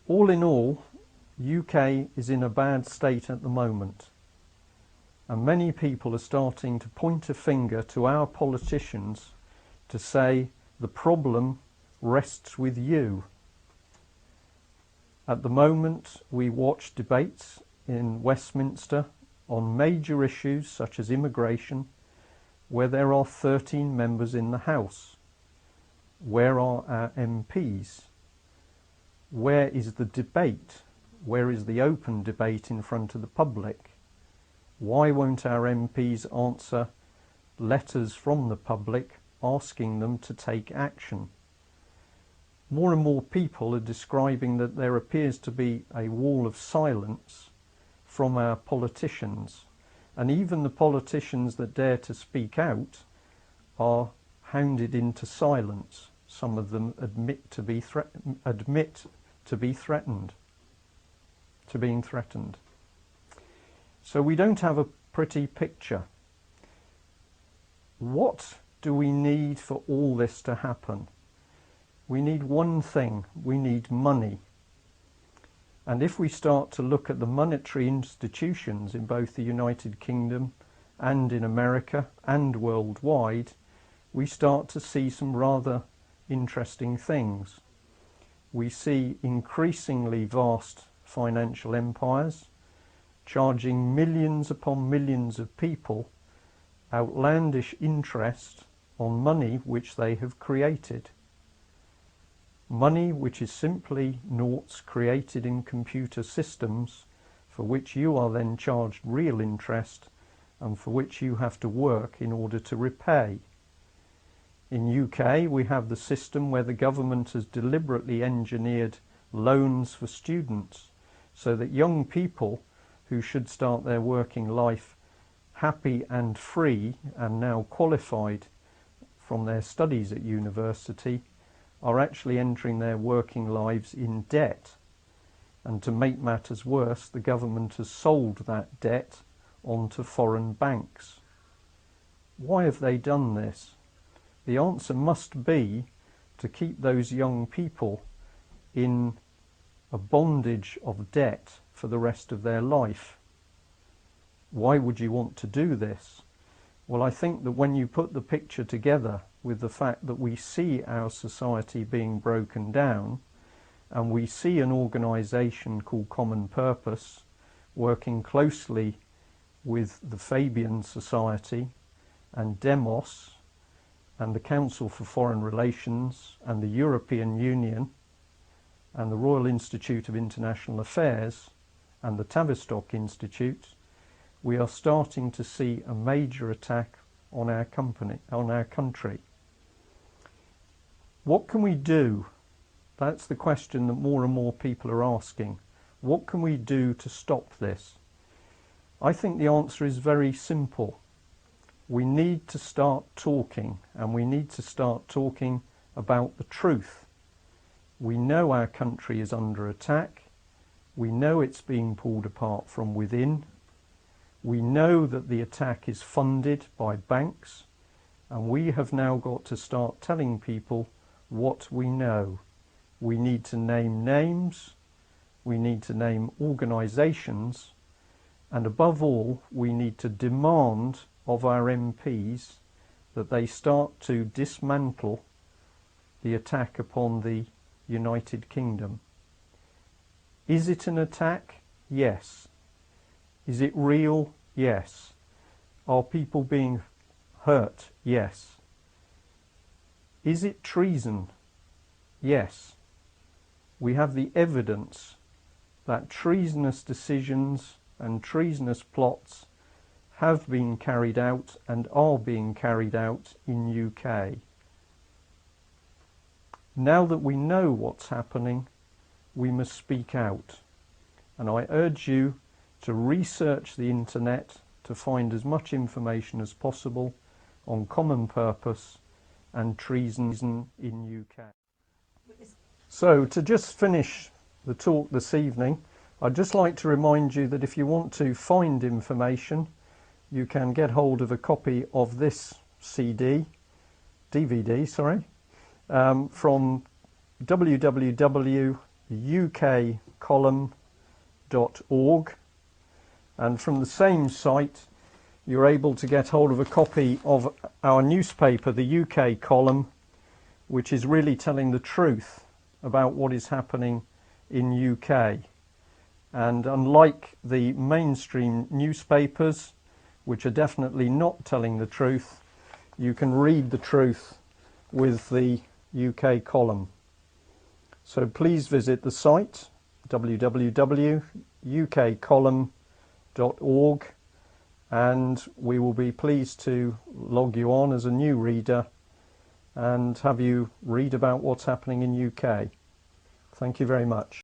All in all, UK is in a bad state at the moment, and many people are starting to point a finger to our politicians to say the problem rests with you. At the moment, we watch debates in Westminster on major issues such as immigration, where there are 13 members in the House. Where are our MPs? Where is the debate? Where is the open debate in front of the public? Why won't our MPs answer letters from the public asking them to take action? More and more people are describing that there appears to be a wall of silence from our politicians, and even the politicians that dare to speak out are hounded into silence. Some of them admit to being threatened. So we don't have a pretty picture. What do we need for all this to happen? We need one thing. We need money. And if we start to look at the monetary institutions in both the United Kingdom and in America and worldwide, we start to see some rather interesting things. We see increasingly vast financial empires charging millions upon millions of people outlandish interest on money which they have created. Money which is simply noughts created in computer systems, for which you are then charged real interest and for which you have to work in order to repay. In UK, we have the system where the government has deliberately engineered loans for students so that young people who should start their working life happy and free and now qualified from their studies at university are actually entering their working lives in debt. And to make matters worse, the government has sold that debt onto foreign banks. Why have they done this? The answer must be to keep those young people in a bondage of debt for the rest of their life. Why would you want to do this? Well, I think that when you put the picture together with the fact that we see our society being broken down, and we see an organisation called Common Purpose working closely with the Fabian Society and Demos and the Council for Foreign Relations and the European Union and the Royal Institute of International Affairs and the Tavistock Institute, we are starting to see a major attack on our country. What can we do? That's the question that more and more people are asking. What can we do to stop this? I think the answer is very simple. We need to start talking, and we need to start talking about the truth. We know our country is under attack. We know it's being pulled apart from within. We know that the attack is funded by banks, and we have now got to start telling people what we know. We need to name names, we need to name organisations, and above all, we need to demand of our MPs that they start to dismantle the attack upon the United Kingdom. Is it an attack? Yes. Is it real? Yes. Are people being hurt? Yes. Is it treason? Yes. We have the evidence that treasonous decisions and treasonous plots have been carried out and are being carried out in UK. Now that we know what's happening, we must speak out. And I urge you to research the internet to find as much information as possible on Common Purpose and treason in UK. So to just finish the talk this evening, I'd just like to remind you that if you want to find information, you can get hold of a copy of this DVD, from www.gerrish ukcolumn.org, and from the same site you're able to get hold of a copy of our newspaper, the UK Column, which is really telling the truth about what is happening in UK. And unlike the mainstream newspapers, which are definitely not telling the truth, you can read the truth with the UK Column. So please visit the site www.ukcolumn.org, and we will be pleased to log you on as a new reader and have you read about what's happening in UK. Thank you very much.